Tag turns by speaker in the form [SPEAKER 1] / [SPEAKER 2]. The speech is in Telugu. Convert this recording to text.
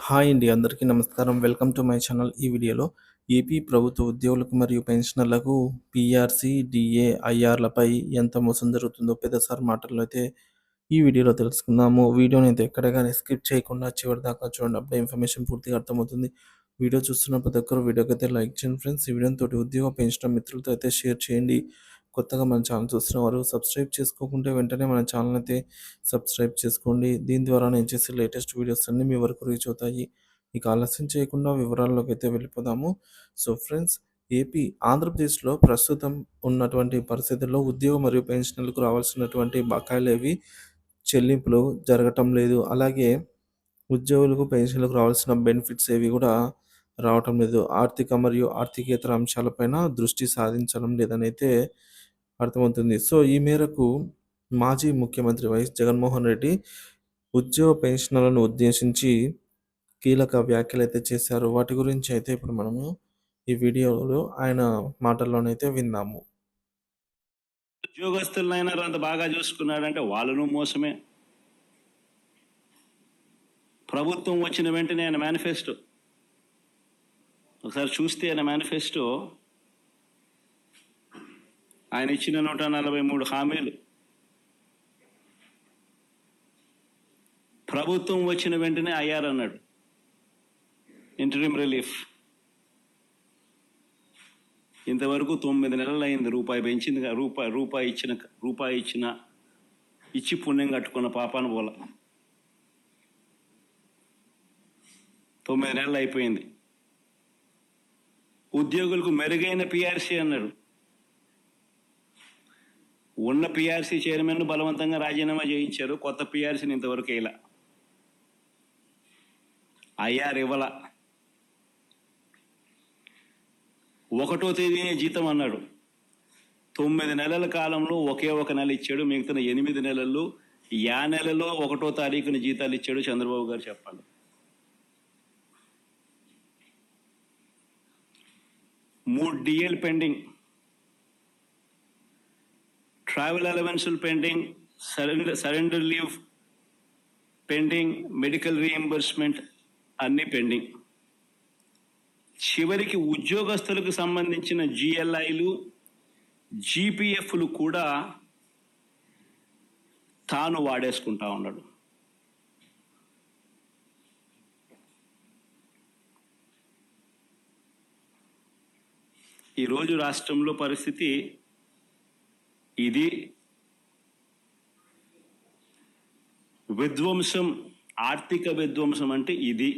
[SPEAKER 1] హాయ్ అండి. అందరికీ నమస్కారం. Welcome to my channel. ఈ వీడియోలో ఏపీ ప్రభుత్వ ఉద్యోగులకు మరియు పెన్షనర్లకు పీఆర్సీ, డీఏ, ఐఆర్‌లపై ఎంత మోసం జరుగుతుందో పెద్దసారి మాటల్లో అయితే ఈ వీడియోలో తెలుసుకుందాము. వీడియోనైతే ఎక్కడ గాని స్కిప్ చేయకుండా చివరిదాకా చూడండి. అప్పుడే ఇన్ఫర్మేషన్ పూర్తిగా అర్థమవుతుంది. వీడియో చూస్తున్న ప్రతి ఒక్కరు వీడియోకైతే లైక్ చేయండి ఫ్రెండ్స్. ఈ వీడియోని తోటి ఉద్యోగ పెన్షనర్ మిత్రులతో అయితే షేర్ చేయండి. కొత్తగా మన ఛానల్ చూస్తున్న వారు సబ్స్క్రైబ్ చేసుకోకుంటే వెంటనే మన ఛానల్ అయితే సబ్స్క్రైబ్ చేసుకోండి. దీని ద్వారా నేను చేసే లేటెస్ట్ వీడియోస్ అన్నీ మీ వరకు రీచ్ అవుతాయి. ఇక ఆలస్యం చేయకుండా వివరాల్లోకి అయితే వెళ్ళిపోదాము. సో ఫ్రెండ్స్, ఆంధ్రప్రదేశ్‌లో ప్రస్తుతం ఉన్నటువంటి పరిస్థితుల్లో ఉద్యోగ మరియు పెన్షనర్లకు రావాల్సినటువంటి బకాయిలేవి చెల్లింపులు జరగటం లేదు. అలాగే ఉద్యోగులకు, పెన్షన్‌లకు రావాల్సిన బెనిఫిట్స్ ఏవి కూడా రావటం లేదు. ఆర్థిక మరియు ఆర్థికేతర అంశాలపైన దృష్టి సాధించడం లేదనైతే అర్థమవుతుంది. సో, ఈ మేరకు మాజీ ముఖ్యమంత్రి వైఎస్ జగన్మోహన్ రెడ్డి ఉద్యోగ పెన్షనర్లను ఉద్దేశించి కీలక వ్యాఖ్యలైతే చేశారు. వాటి గురించి అయితే ఇప్పుడు మనము ఈ వీడియోలో ఆయన మాటల్లోనైతే విందాము.
[SPEAKER 2] ఉద్యోగస్తులనైనా అంత బాగా చూసుకున్నాడంటే వాళ్ళను మోసమే. ప్రభుత్వం వచ్చిన వెంటనే ఆయన మేనిఫెస్టో ఒకసారి చూస్తే ఆయన మేనిఫెస్టో ఆయన ఇచ్చిన 143 హామీలు ప్రభుత్వం వచ్చిన వెంటనే అయ్యారు అన్నాడు. ఇంటరిమ్ రిలీఫ్ ఇంతవరకు 9 నెలలు అయింది. రూపాయి పెంచింది, రూపాయి ఇచ్చి పుణ్యం కట్టుకున్న పాపాను పోల. 9 నెలలు అయిపోయింది. ఉద్యోగులకు మెరుగైన పిఆర్సీ అన్నాడు. ఉన్న పిఆర్సీ చైర్మన్ బలవంతంగా రాజీనామా చేయించారు. కొత్త పిఆర్సీని ఇంతవరకు వేయాల. ఐఆర్ ఇవ్వాల. 1వ తేదీనే జీతం అన్నాడు. 9 నెలల కాలంలో ఒకే ఒక నెల ఇచ్చాడు. మిగతా 8 నెలల్లో నెలలో 1వ తారీఖున జీతాలు ఇచ్చాడు చంద్రబాబు గారు. చెప్పండి. 3 డిఏలు పెండింగ్, ట్రావెల్ అలవెన్సులు pending, surrender leave pending, medical reimbursement అన్నీ పెండింగ్. చివరికి ఉద్యోగస్తులకు సంబంధించిన జిఎల్ఐలు, జీపీఎఫ్లు కూడా తాను వాడేసుకుంటా ఉన్నాడు. ఈరోజు రాష్ట్రంలో పరిస్థితి ఇది. విధ్వంసం, ఆర్థిక విధ్వంసం అంటే ఇది.